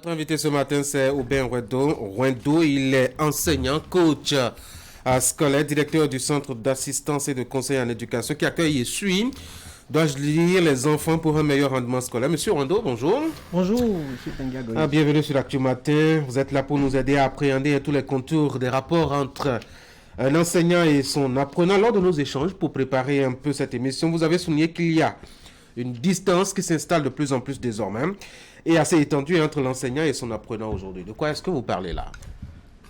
Notre invité ce matin, c'est Aubin Rwendo. Il est enseignant, coach scolaire, directeur du Centre d'assistance et de conseil en éducation qui accueille et suit, dois-je lire, les enfants pour un meilleur rendement scolaire. Monsieur Rwendo, bonjour. Bonjour, monsieur Tengagoy. Bienvenue sur l'Actu Matin. Vous êtes là pour nous aider à appréhender tous les contours des rapports entre un enseignant et son apprenant. Lors de nos échanges, pour préparer un peu cette émission, vous avez souligné qu'il y a une distance qui s'installe de plus en plus désormais et assez étendue entre l'enseignant et son apprenant aujourd'hui. De quoi est-ce que vous parlez là?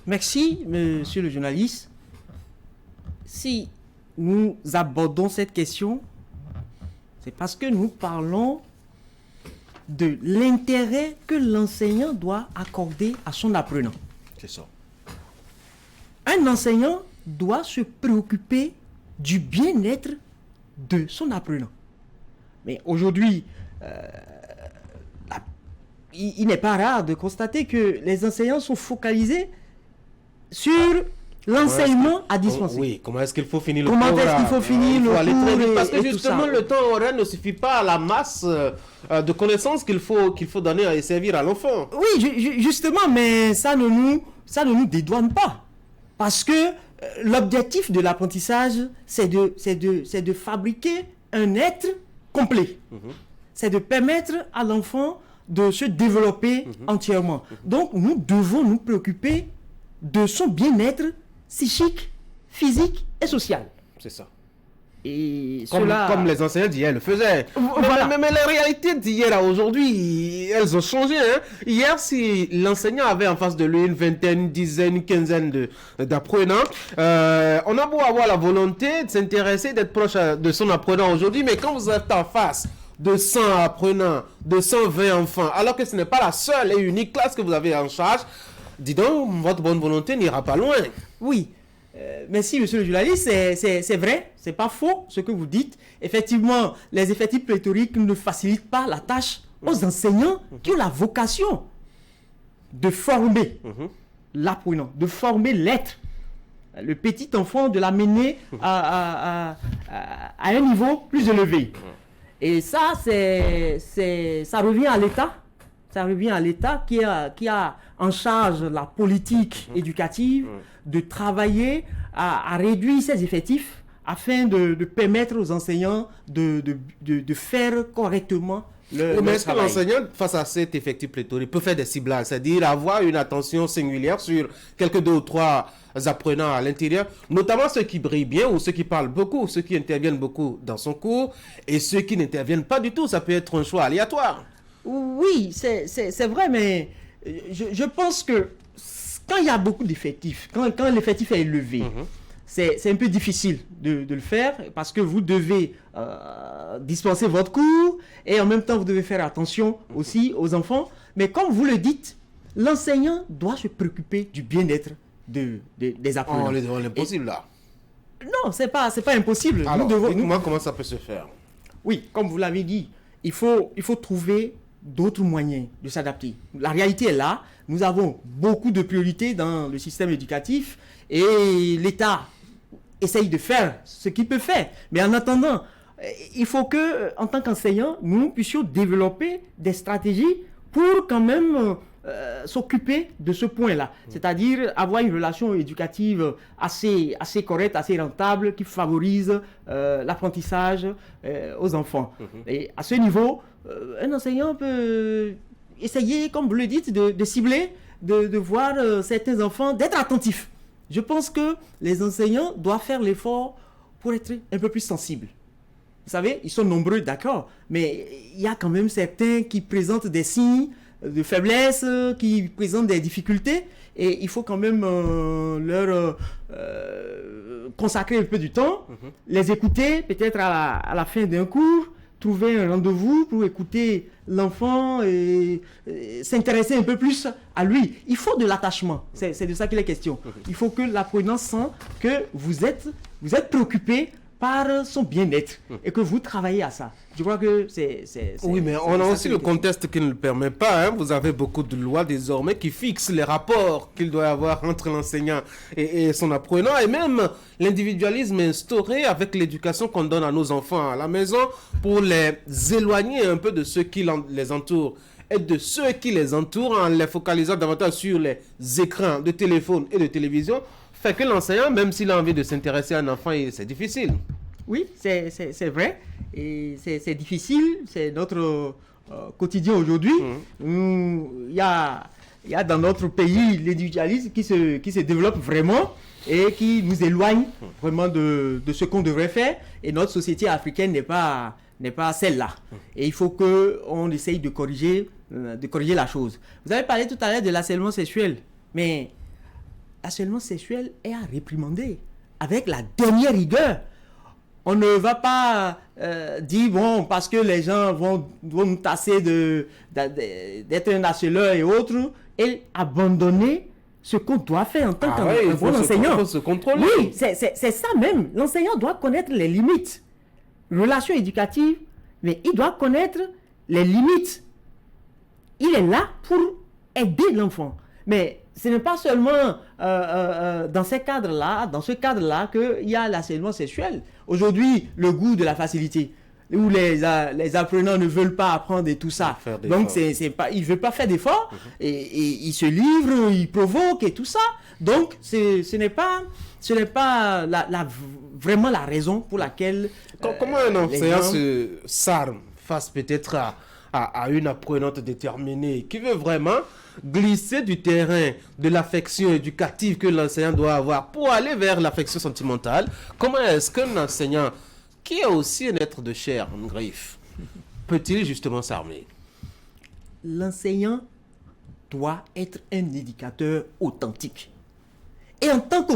Merci, monsieur le journaliste. Si nous abordons cette question, c'est parce que nous parlons de l'intérêt que l'enseignant doit accorder à son apprenant. C'est ça. Un enseignant doit se préoccuper du bien-être de son apprenant. Mais aujourd'hui, il n'est pas rare de constater que les enseignants sont focalisés sur l'enseignement à dispenser. Oui, comment est-ce qu'il faut finir le cours? Comment est-ce qu'il faut finir le cours? Parce que justement, le temps horaire ne suffit pas à la masse de connaissances qu'il faut donner et servir à l'enfant. Oui, justement, mais ça ne nous dédouane pas. Parce que l'objectif de l'apprentissage, c'est de fabriquer un être complet. C'est de permettre à l'enfant de se développer entièrement. Donc, nous devons nous préoccuper de son bien-être psychique, physique et social. C'est ça. Et comme les enseignants d'hier le faisaient. Voilà. Mais les réalités d'hier à aujourd'hui, elles ont changé. Hein? Hier, si l'enseignant avait en face de lui une vingtaine, une dizaine, une quinzaine d'apprenants, on a beau avoir la volonté de s'intéresser, d'être proche de son apprenant aujourd'hui, mais quand vous êtes en face de 100 apprenants, de 120 enfants, alors que ce n'est pas la seule et unique classe que vous avez en charge, dis donc, votre bonne volonté n'ira pas loin. Oui. Merci, monsieur le journaliste. C'est vrai, c'est pas faux ce que vous dites. Effectivement, les effectifs pléthoriques ne facilitent pas la tâche aux enseignants qui ont la vocation de former l'apprenant, de former l'être, le petit enfant, de l'amener à un niveau plus élevé. Et ça, ça revient à l'État. Ça revient à l'État qui a en charge la politique éducative de travailler à réduire ses effectifs afin de permettre aux enseignants de faire correctement le Mais est-ce que travail. l'enseignant, face à cet effectif pléthorique, peut faire des ciblages, c'est-à-dire avoir une attention singulière sur quelques 2 ou 3 apprenants à l'intérieur, notamment ceux qui brillent bien ou ceux qui parlent beaucoup, ceux qui interviennent beaucoup dans son cours et ceux qui n'interviennent pas du tout? Ça peut être un choix aléatoire. Oui, c'est vrai, mais je pense que quand il y a beaucoup d'effectifs, quand l'effectif est élevé, c'est un peu difficile de le faire parce que vous devez dispenser votre cours et en même temps vous devez faire attention aussi aux enfants. Mais comme vous le dites, l'enseignant doit se préoccuper du bien-être des apprenants. On est impossible là. Non, c'est pas impossible. Alors, dites-moi comment ça peut se faire. Oui, comme vous l'avez dit, il faut trouver d'autres moyens de s'adapter. La réalité est là. Nous avons beaucoup de priorités dans le système éducatif et l'État essaye de faire ce qu'il peut faire. Mais en attendant, il faut que, en tant qu'enseignant, nous puissions développer des stratégies pour quand même s'occuper de ce point-là. C'est-à-dire avoir une relation éducative assez correcte, assez rentable, qui favorise l'apprentissage aux enfants. Et à ce niveau, un enseignant peut essayer, comme vous le dites, de cibler, de voir certains enfants, d'être attentifs. Je pense que les enseignants doivent faire l'effort pour être un peu plus sensibles. Vous savez, ils sont nombreux, d'accord, mais il y a quand même certains qui présentent des signes de faiblesse, qui présentent des difficultés, et il faut quand même leur consacrer un peu du temps, les écouter peut-être à la fin d'un cours, trouver un rendez-vous pour écouter l'enfant et s'intéresser un peu plus à lui. Il faut de l'attachement, c'est de ça qu'il est question. Il faut que l'apprenant sent que vous êtes préoccupé par son bien-être et que vous travaillez à ça. Je crois que c'est oui, mais on a aussi le contexte qui ne le permet pas. Hein. Vous avez beaucoup de lois désormais qui fixent les rapports qu'il doit y avoir entre l'enseignant et son apprenant, et même l'individualisme instauré avec l'éducation qu'on donne à nos enfants à la maison pour les éloigner un peu de ceux qui les entourent et de ceux qui les entourent en les focalisant davantage sur les écrans de téléphone et de télévision fait que l'enseignant, même s'il a envie de s'intéresser à un enfant, c'est difficile. Oui, c'est vrai. Et c'est difficile. C'est notre quotidien aujourd'hui. Il y a dans notre pays l'individualisme qui se développe vraiment et qui nous éloigne vraiment de ce qu'on devrait faire. Et notre société africaine n'est pas celle-là. Et il faut qu'on essaye de corriger la chose. Vous avez parlé tout à l'heure de l'harcèlement sexuel. Mais l'harcèlement sexuel est à réprimander avec la dernière rigueur. On ne va pas dire, bon, parce que les gens vont nous tasser d'être un harceleur et autres, et abandonner ce qu'on doit faire en tant qu'un bon enseignant. Il faut se contrôler. Oui, c'est ça même. L'enseignant doit connaître les limites. Relation éducative, mais il doit connaître les limites. Il est là pour aider l'enfant. Mais ce n'est pas seulement dans ce cadre-là qu'il y a l'harcèlement sexuel. Aujourd'hui, le goût de la facilité, où les apprenants ne veulent pas apprendre et tout ça. Donc, ils ne veulent pas faire d'efforts, et ils se livrent, ils provoquent et tout ça. Donc, ce n'est pas vraiment la raison pour laquelle... Comment un enseignant s'arme face peut-être à une apprenante déterminée qui veut vraiment glisser du terrain de l'affection éducative que l'enseignant doit avoir pour aller vers l'affection sentimentale? Comment est-ce qu'un enseignant qui est aussi un être de chair, en griffe, peut-il justement s'armer? L'enseignant doit être un éducateur authentique. Et en tant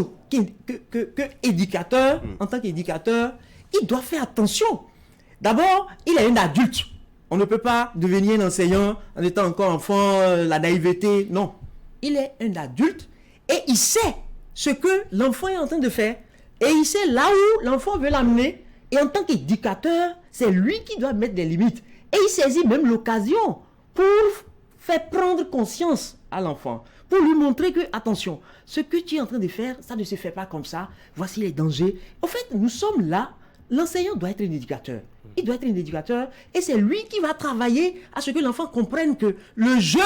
qu'éducateur, il doit faire attention. D'abord, il est un adulte. On ne peut pas devenir un enseignant en étant encore enfant, la naïveté. Non. Il est un adulte et il sait ce que l'enfant est en train de faire. Et il sait là où l'enfant veut l'amener. Et en tant qu'éducateur, c'est lui qui doit mettre des limites. Et il saisit même l'occasion pour faire prendre conscience à l'enfant. Pour lui montrer que, attention, ce que tu es en train de faire, ça ne se fait pas comme ça. Voici les dangers. En fait, nous sommes là. L'enseignant doit être un éducateur. Il doit être un éducateur et c'est lui qui va travailler à ce que l'enfant comprenne que le jeu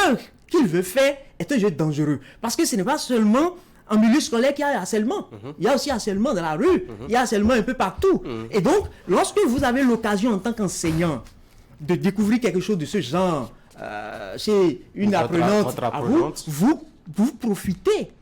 qu'il veut faire est un jeu dangereux. Parce que ce n'est pas seulement en milieu scolaire qu'il y a harcèlement. Il y a aussi harcèlement dans la rue. Il y a harcèlement un peu partout. Et donc, lorsque vous avez l'occasion en tant qu'enseignant de découvrir quelque chose de ce genre chez une apprenante, vous profitez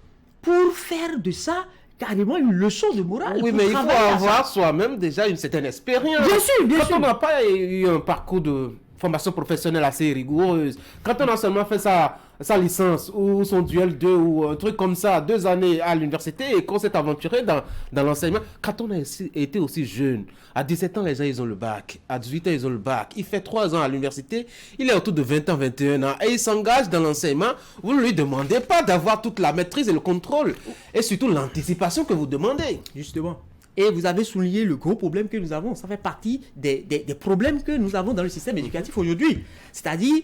pour faire de ça carrément une leçon de morale. Oui, mais il faut avoir soi-même déjà une certaine expérience. Bien sûr, bien sûr. Quand on n'a pas eu un parcours de formation professionnelle assez rigoureuse, quand on a seulement fait sa licence ou son duel 2 ou un truc comme ça, 2 années à l'université et qu'on s'est aventuré dans l'enseignement, quand on a été aussi jeune, à 17 ans, les gens, ils ont le bac. À 18 ans, ils ont le bac. Il fait 3 ans à l'université, il est autour de 20 ans, 21 ans et il s'engage dans l'enseignement. Vous ne lui demandez pas d'avoir toute la maîtrise et le contrôle et surtout l'anticipation que vous demandez. Justement. Et vous avez souligné le gros problème que nous avons. Ça fait partie des problèmes que nous avons dans le système éducatif aujourd'hui. C'est-à-dire,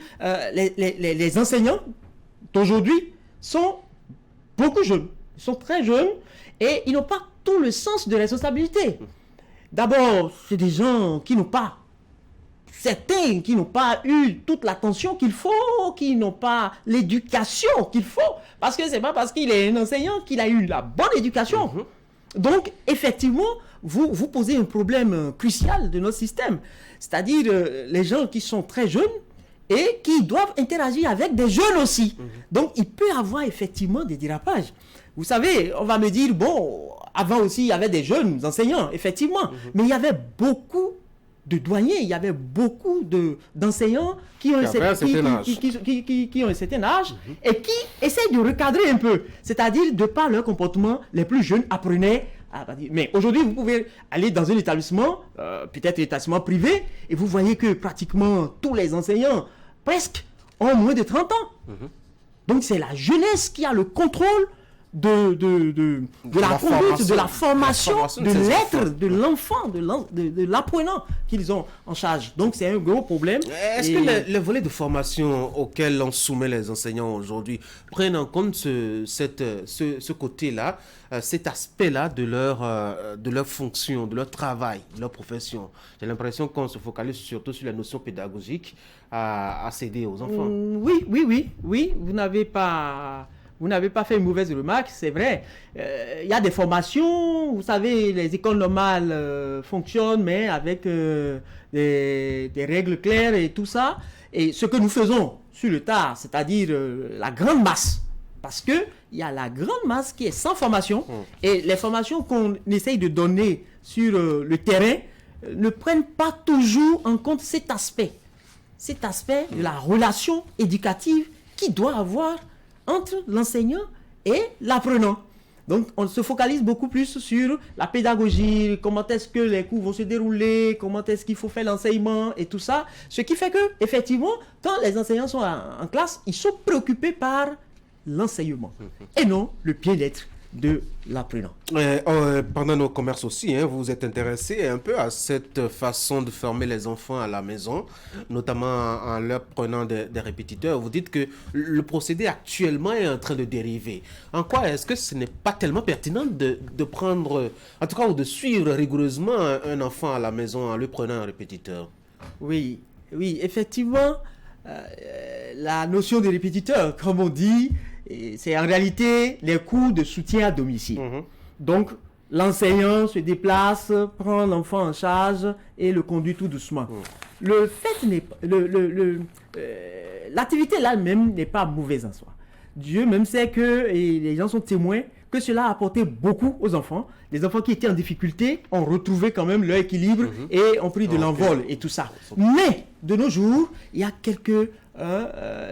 les enseignants d'aujourd'hui sont beaucoup jeunes. Ils sont très jeunes et ils n'ont pas tout le sens de responsabilité. D'abord, c'est des gens qui n'ont pas, certains qui n'ont pas eu toute l'attention qu'il faut, qui n'ont pas l'éducation qu'il faut. Parce que ce n'est pas parce qu'il est un enseignant qu'il a eu la bonne éducation. Donc, effectivement, vous posez un problème crucial de notre système. C'est-à-dire les gens qui sont très jeunes et qui doivent interagir avec des jeunes aussi. Donc, il peut y avoir effectivement des dérapages. Vous savez, on va me dire, bon, avant aussi, il y avait des jeunes enseignants, effectivement. Mais il y avait beaucoup de douaniers, il y avait beaucoup d'enseignants qui ont un certain âge et qui essayent de recadrer un peu. C'est-à-dire, de par leur comportement, les plus jeunes apprenaient à... Mais aujourd'hui, vous pouvez aller dans un établissement, peut-être un établissement privé, et vous voyez que pratiquement tous les enseignants, presque, ont moins de 30 ans. Donc, c'est la jeunesse qui a le contrôle la conduite, de la formation, formation de de ces l'être, enfants. de l'enfant, de l'apprenant qu'ils ont en charge. Donc c'est un gros problème. Est-ce Et- que le volet de formation auquel on soumet les enseignants aujourd'hui prennent en compte ce côté-là, cet aspect-là de leur fonction, de leur travail, de leur profession? J'ai l'impression qu'on se focalise surtout sur la notion pédagogique à céder aux enfants. Oui, vous n'avez pas fait une mauvaise remarque, c'est vrai. Il y a des formations, vous savez, les écoles normales fonctionnent, mais avec des règles claires et tout ça. Et ce que nous faisons sur le tard, c'est-à-dire la grande masse, parce qu'il y a la grande masse qui est sans formation, et les formations qu'on essaye de donner sur le terrain ne prennent pas toujours en compte cet aspect de la relation éducative qu'il doit avoir entre l'enseignant et l'apprenant. Donc, on se focalise beaucoup plus sur la pédagogie, comment est-ce que les cours vont se dérouler, comment est-ce qu'il faut faire l'enseignement et tout ça. Ce qui fait que, effectivement, quand les enseignants sont en classe, ils sont préoccupés par l'enseignement et non le bien-être de l'apprenant. Pendant nos commerces aussi, vous vous êtes intéressé un peu à cette façon de former les enfants à la maison, notamment en leur prenant des répétiteurs. Vous dites que le procédé actuellement est en train de dériver. En quoi est-ce que ce n'est pas tellement pertinent de prendre, en tout cas, ou de suivre rigoureusement un enfant à la maison en lui prenant un répétiteur? Oui, effectivement, la notion de répétiteur, comme on dit, c'est en réalité les cours de soutien à domicile. Donc, l'enseignant se déplace, prend l'enfant en charge et le conduit tout doucement. Le fait n'est pas... l'activité là-même n'est pas mauvaise en soi. Dieu même sait que, et les gens sont témoins, que cela a apporté beaucoup aux enfants. Les enfants qui étaient en difficulté ont retrouvé quand même leur équilibre et ont pris de l'envol et tout ça. Mais, de nos jours, il y a quelques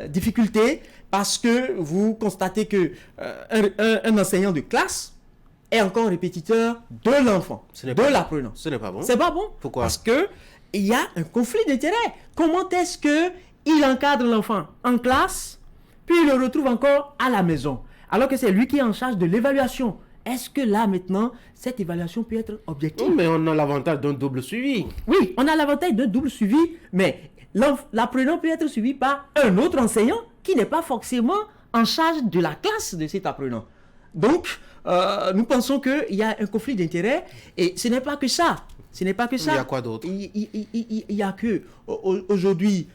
difficultés parce que vous constatez que un enseignant de classe est encore répétiteur de l'enfant, de l'apprenant. Ce n'est pas bon. C'est pas bon. Pourquoi? Parce que il y a un conflit d'intérêts. Comment est-ce que il encadre l'enfant en classe, puis il le retrouve encore à la maison, alors que c'est lui qui est en charge de l'évaluation? Est-ce que là, maintenant, cette évaluation peut être objective? Oui, mais on a l'avantage d'un double suivi. Oui, on a l'avantage d'un double suivi, mais l'apprenant peut être suivi par un autre enseignant qui n'est pas forcément en charge de la classe de cet apprenant. Donc, nous pensons qu'il y a un conflit d'intérêts et ce n'est pas que ça. Ce n'est pas que ça. Il y a quoi d'autre? Il y a que aujourd'hui,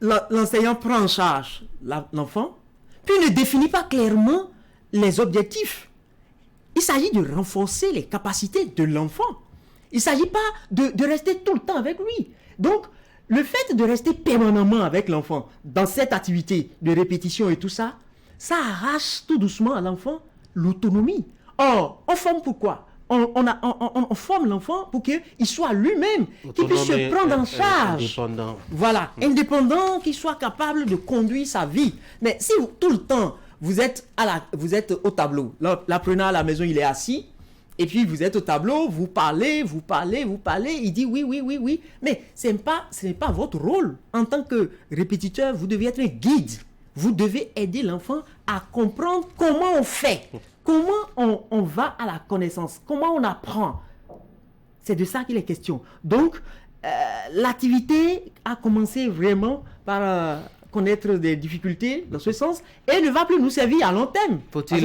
l'enseignant prend en charge l'enfant, puis ne définit pas clairement les objectifs. Il s'agit de renforcer les capacités de l'enfant. Il ne s'agit pas de rester tout le temps avec lui. Donc, le fait de rester permanemment avec l'enfant dans cette activité de répétition et tout ça, ça arrache tout doucement à l'enfant l'autonomie. Or, on forme pourquoi? On forme l'enfant pour qu'il soit lui-même, qu'il puisse se prendre en charge. Indépendant. Voilà, indépendant, qu'il soit capable de conduire sa vie. Mais si tout le temps, vous êtes au tableau, l'apprenant à la maison, il est assis, et puis vous êtes au tableau, vous parlez, il dit oui. Mais ce n'est pas votre rôle. En tant que répétiteur, vous devez être un guide. Vous devez aider l'enfant à comprendre comment on fait, comment on va à la connaissance, comment on apprend. C'est de ça qu'il est question. Donc, l'activité a commencé vraiment par connaître des difficultés dans ce sens et ne va plus nous servir à long terme. Faut-il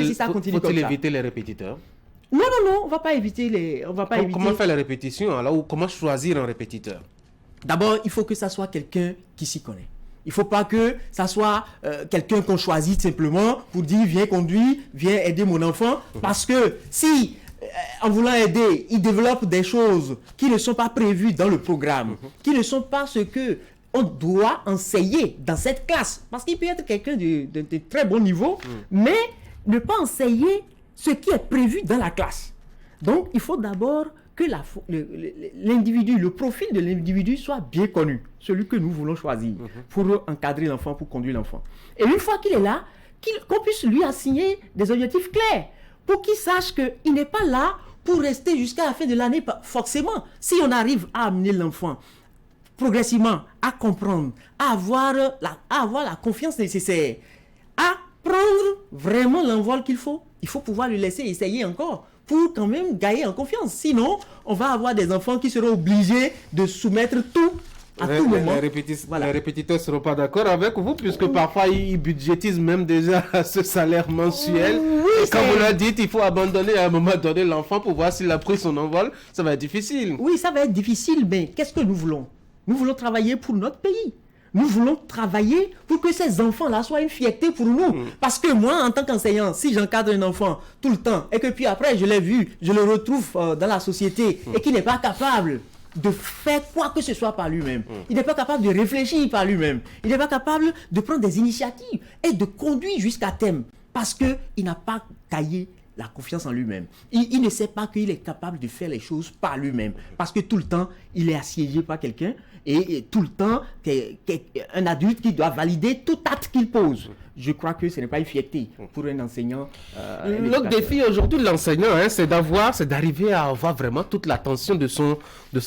éviter les répétiteurs? Non, on ne va pas éviter les... Comment faire les répétitions alors, ou comment choisir un répétiteur? D'abord, il faut que ça soit quelqu'un qui s'y connaît. Il ne faut pas que ça soit quelqu'un qu'on choisit simplement pour dire viens conduire, viens aider mon enfant. Parce que si, en voulant aider, il développe des choses qui ne sont pas prévues dans le programme, qui ne sont pas ce que on doit enseigner dans cette classe. Parce qu'il peut être quelqu'un de très bon niveau, mais ne pas enseigner ce qui est prévu dans la classe. Donc, il faut d'abord que l'individu, le profil de l'individu soit bien connu, celui que nous voulons choisir pour encadrer l'enfant, pour conduire l'enfant. Et une fois qu'il est là, qu'on puisse lui assigner des objectifs clairs pour qu'il sache qu'il n'est pas là pour rester jusqu'à la fin de l'année, forcément. Si on arrive à amener l'enfant progressivement à comprendre, à avoir la confiance nécessaire, à prendre vraiment l'envol qu'il faut. Il faut pouvoir le laisser essayer encore pour quand même gagner en confiance. Sinon, on va avoir des enfants qui seront obligés de soumettre tout à tout moment. Les répétiteurs ne seront pas d'accord avec vous, puisque parfois ils budgétisent même déjà ce salaire mensuel. Et quand vous leur dites, il faut abandonner à un moment donné l'enfant pour voir s'il a pris son envol, ça va être difficile. Oui, ça va être difficile, mais qu'est-ce que nous voulons? Nous voulons travailler pour notre pays. Nous voulons travailler pour que ces enfants-là soient une fierté pour nous. Parce que moi, en tant qu'enseignant, si j'encadre un enfant tout le temps et que puis après, je l'ai vu, je le retrouve dans la société et qu'il n'est pas capable de faire quoi que ce soit par lui-même. Il n'est pas capable de réfléchir par lui-même. Il n'est pas capable de prendre des initiatives et de conduire jusqu'à terme. Parce qu'il n'a pas taillé la confiance en lui-même. Il ne sait pas qu'il est capable de faire les choses par lui-même. Parce que tout le temps, il est assiégé par quelqu'un et tout le temps, un adulte qui doit valider tout acte qu'il pose. Je crois que ce n'est pas une fierté pour un enseignant. L'autre défi aujourd'hui de l'enseignant, c'est d'arriver à avoir vraiment toute l'attention de son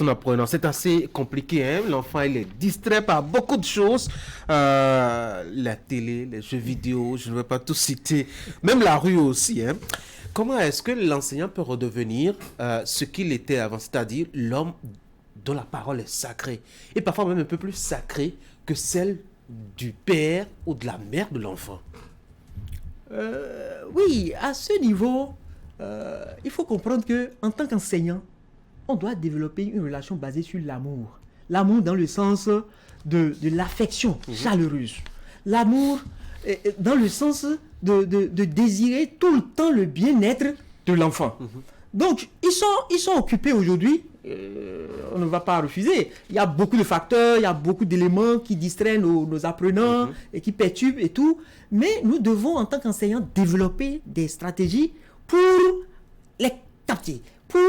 apprenant. C'est assez compliqué. L'enfant, il est distrait par beaucoup de choses. La télé, les jeux vidéo, je ne vais pas tout citer. Même la rue aussi. Comment est-ce que l'enseignant peut redevenir ce qu'il était avant, c'est-à-dire l'homme dont la parole est sacrée, et parfois même un peu plus sacrée que celle du père ou de la mère de l'enfant? Oui, à ce niveau, il faut comprendre que en tant qu'enseignant, on doit développer une relation basée sur l'amour. L'amour dans le sens de l'affection chaleureuse. L'amour dans le sens de désirer tout le temps le bien-être de l'enfant. Donc, ils sont occupés aujourd'hui. On ne va pas refuser. Il y a beaucoup de facteurs, il y a beaucoup d'éléments qui distraient nos apprenants et qui perturbent et tout. Mais nous devons, en tant qu'enseignants, développer des stratégies pour les capter, pour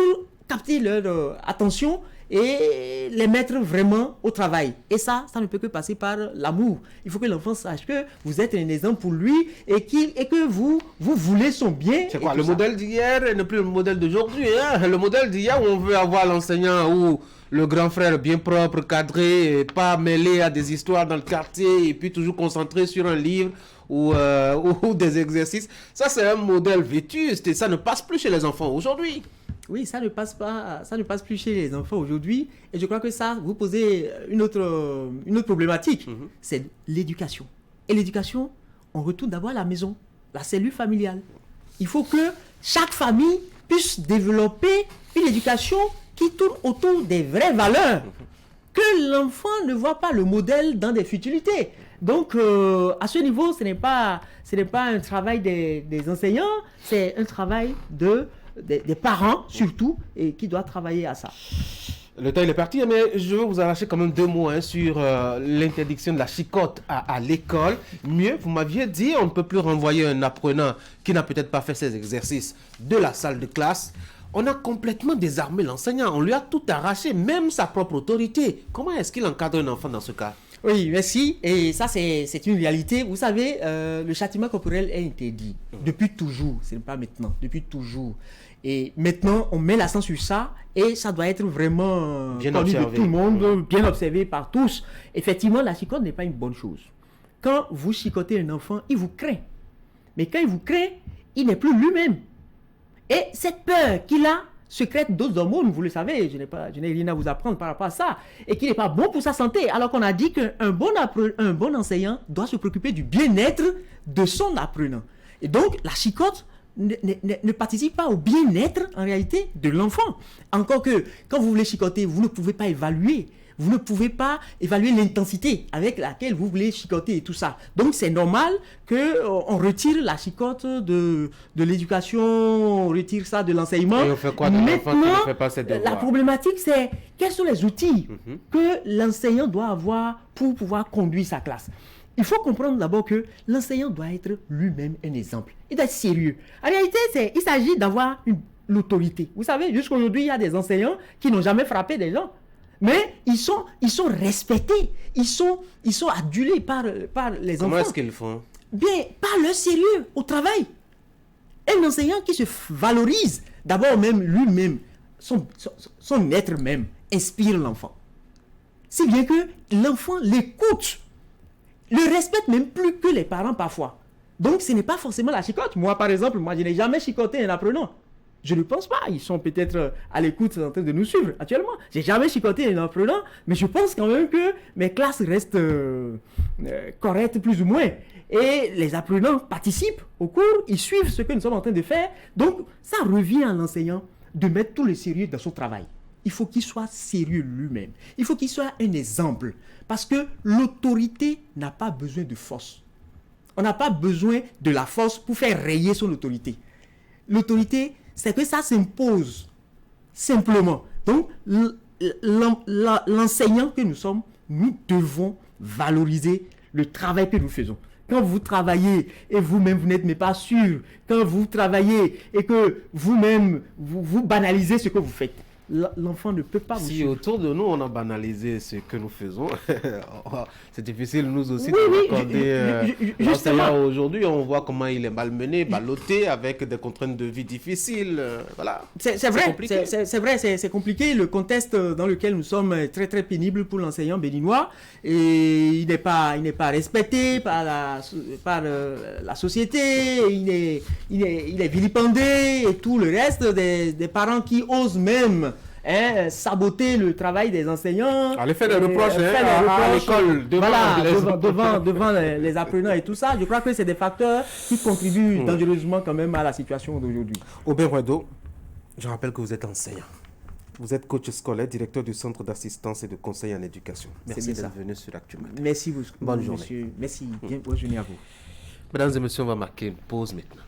capter leur attention et les mettre vraiment au travail. Et ça ne peut que passer par l'amour. Il faut que l'enfant sache que vous êtes un exemple pour lui et que vous voulez son bien. C'est quoi, le modèle d'hier n'est plus le modèle d'aujourd'hui. Le modèle d'hier où on veut avoir l'enseignant ou le grand frère bien propre, cadré, et pas mêlé à des histoires dans le quartier et puis toujours concentré sur un livre ou des exercices. Ça, c'est un modèle vétuste et ça ne passe plus chez les enfants aujourd'hui. Oui, ça ne passe plus chez les enfants aujourd'hui. Et je crois que ça, vous posez une autre problématique. C'est l'éducation. Et l'éducation, on retourne d'abord à la maison, la cellule familiale. Il faut que chaque famille puisse développer une éducation qui tourne autour des vraies valeurs. Que l'enfant ne voit pas le modèle dans des futilités. Donc, à ce niveau, ce n'est pas un travail des enseignants, c'est un travail des parents surtout, et qui doit travailler à ça. Le temps il est parti, mais je veux vous arracher quand même 2 mots sur l'interdiction de la chicotte à l'école. Mieux, vous m'aviez dit, on ne peut plus renvoyer un apprenant qui n'a peut-être pas fait ses exercices de la salle de classe. On a complètement désarmé l'enseignant, on lui a tout arraché, même sa propre autorité. Comment est-ce qu'il encadre un enfant dans ce cas? Oui, merci. Et ça, c'est une réalité. Vous savez, le châtiment corporel est interdit depuis toujours. Ce n'est pas maintenant, depuis toujours. Et maintenant, on met l'accent sur ça et ça doit être vraiment bien connu observé de tout le monde, bien observé par tous. Effectivement, la chicotte n'est pas une bonne chose. Quand vous chicotez un enfant, il vous craint. Mais quand il vous craint, il n'est plus lui-même. Et cette peur qu'il a secrète d'autres hormones, vous le savez, je n'ai rien à vous apprendre par rapport à ça, et qui n'est pas bon pour sa santé. Alors qu'on a dit qu'un bon enseignant doit se préoccuper du bien-être de son apprenant. Et donc, la chicotte ne participe pas au bien-être, en réalité, de l'enfant. Encore que, quand vous voulez chicoter, vous ne pouvez pas évaluer. Vous ne pouvez pas évaluer l'intensité avec laquelle vous voulez chicoter et tout ça. Donc, c'est normal qu'on retire la chicotte de l'éducation, on retire ça de l'enseignement. Et on fait quoi de l'enfant qui ne fait pas ses devoirs? La problématique, c'est quels sont les outils que l'enseignant doit avoir pour pouvoir conduire sa classe. Il faut comprendre d'abord que l'enseignant doit être lui-même un exemple. Il doit être sérieux. En réalité, il s'agit d'avoir l'autorité. Vous savez, jusqu'aujourd'hui, il y a des enseignants qui n'ont jamais frappé des gens. Mais ils sont respectés. Ils sont adulés par les enfants. Comment est-ce qu'ils font? Bien, par leur sérieux au travail. Un enseignant qui se valorise, d'abord même lui-même, son être même, inspire l'enfant. Si bien que l'enfant l'écoute, le respecte même plus que les parents parfois. Donc, ce n'est pas forcément la chicotte. Moi, par exemple, je n'ai jamais chicoté un apprenant. Je ne pense pas. Ils sont peut-être à l'écoute en train de nous suivre actuellement. J'ai jamais chicoté un apprenant, mais je pense quand même que mes classes restent correctes plus ou moins. Et les apprenants participent au cours, ils suivent ce que nous sommes en train de faire. Donc, ça revient à l'enseignant de mettre tout le sérieux dans son travail. Il faut qu'il soit sérieux lui-même. Il faut qu'il soit un exemple. Parce que l'autorité n'a pas besoin de force. On n'a pas besoin de la force pour faire rayer son autorité. L'autorité, c'est que ça s'impose simplement. Donc, l'enseignant que nous sommes, nous devons valoriser le travail que nous faisons. Quand vous travaillez et vous-même vous n'êtes même pas sûr, quand vous travaillez et que vous-même vous banalisez ce que vous faites, l'enfant ne peut pas vous suivre. Si autour de nous on a banalisé ce que nous faisons, c'est difficile nous aussi Oui, de accorder l'enseignant aujourd'hui. On voit comment il est malmené, ballotté avec des contraintes de vie difficiles. Voilà. C'est vrai, c'est compliqué. Le contexte dans lequel nous sommes est très très pénible pour l'enseignant béninois et il n'est pas respecté par la société. Il est vilipendé et tout le reste des parents qui osent même saboter le travail des enseignants. Allez faire des reproches à l'école, devant les apprenants et tout ça. Je crois que c'est des facteurs qui contribuent dangereusement quand même à la situation d'aujourd'hui. Aubin Ruedo, je rappelle que vous êtes enseignant. Vous êtes coach scolaire, directeur du centre d'assistance et de conseil en éducation. Merci d'être venu sur Actu Matin. Merci beaucoup. Bonne journée. Monsieur. Merci. Bonne journée à vous. Mesdames et messieurs, on va marquer une pause maintenant.